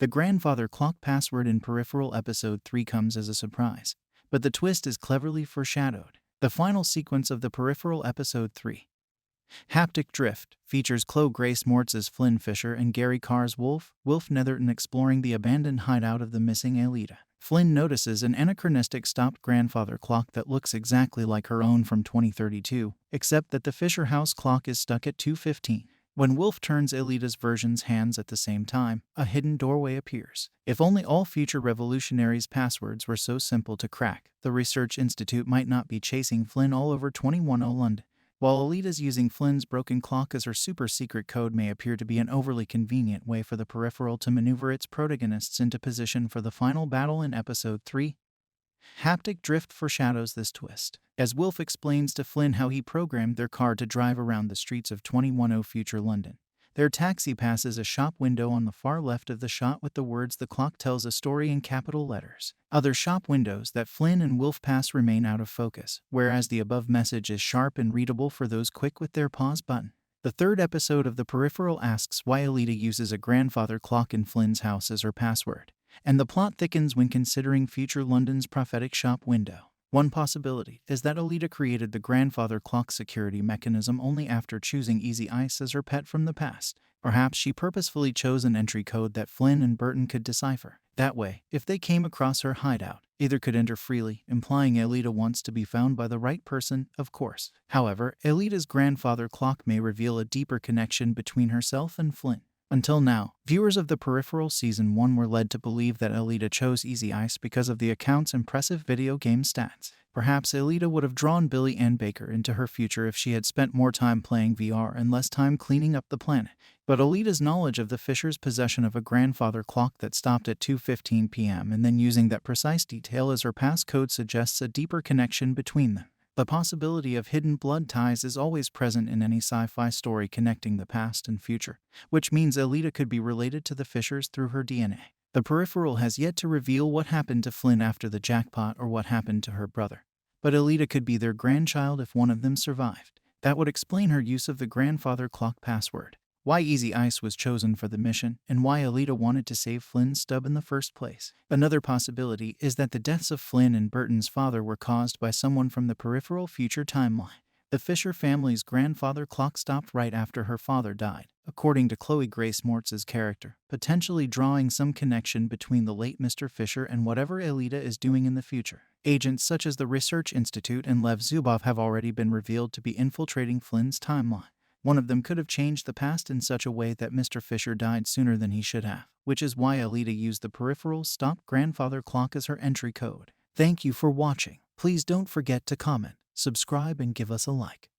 The grandfather clock password in Peripheral Episode 3 comes as a surprise, but the twist is cleverly foreshadowed. The final sequence of the Peripheral Episode 3, Haptic Drift, features Chloë Grace Moretz Flynne Fisher and Gary Carr's Wilf Netherton exploring the abandoned hideout of the missing Aelita. Flynne notices an anachronistic stopped grandfather clock that looks exactly like her own from 2032, except that the Fisher house clock is stuck at 2:15. When Wilf turns Aelita's version's hands at the same time, a hidden doorway appears. If only all future revolutionaries' passwords were so simple to crack, the Research Institute might not be chasing Flynne all over 210 London. While Aelita's using Flynne's broken clock as her super-secret code may appear to be an overly convenient way for the Peripheral to maneuver its protagonists into position for the final battle in Episode 3, Haptic Drift foreshadows this twist, as Wilf explains to Flynne how he programmed their car to drive around the streets of 210 future London. Their taxi passes a shop window on the far left of the shot with the words "The clock tells a story" in capital letters. Other shop windows that Flynne and Wilf pass remain out of focus, whereas the above message is sharp and readable for those quick with their pause button. The third episode of The Peripheral asks why Aelita uses a grandfather clock in Flynne's house as her password, and the plot thickens when considering future London's prophetic shop window. One possibility is that Aelita created the grandfather clock security mechanism only after choosing Easy Ice as her pet from the past. Perhaps she purposefully chose an entry code that Flynne and Burton could decipher. That way, if they came across her hideout, either could enter freely, implying Aelita wants to be found by the right person, of course. However, Aelita's grandfather clock may reveal a deeper connection between herself and Flynne. Until now, viewers of The Peripheral Season 1 were led to believe that Aelita chose Easy Ice because of the account's impressive video game stats. Perhaps Aelita would have drawn Billy Ann Baker into her future if she had spent more time playing VR and less time cleaning up the planet. But Aelita's knowledge of the Fisher's possession of a grandfather clock that stopped at 2:15 p.m. and then using that precise detail as her passcode suggests a deeper connection between them. The possibility of hidden blood ties is always present in any sci-fi story connecting the past and future, which means Aelita could be related to the Fishers through her DNA. The Peripheral has yet to reveal what happened to Flynne after the jackpot or what happened to her brother, but Aelita could be their grandchild if one of them survived. That would explain her use of the grandfather clock password, why Easy Ice was chosen for the mission, and why Aelita wanted to save Flynne's stub in the first place. Another possibility is that the deaths of Flynne and Burton's father were caused by someone from the Peripheral future timeline. The Fisher family's grandfather clock stopped right after her father died, according to Chloë Grace Moretz's character, potentially drawing some connection between the late Mr. Fisher and whatever Aelita is doing in the future. Agents such as the Research Institute and Lev Zubov have already been revealed to be infiltrating Flynne's timeline. One of them could have changed the past in such a way that Mr. Fisher died sooner than he should have, which is why Aelita used the Peripheral stop grandfather clock as her entry code. Thank you for watching. Please don't forget to comment, subscribe, and give us a like.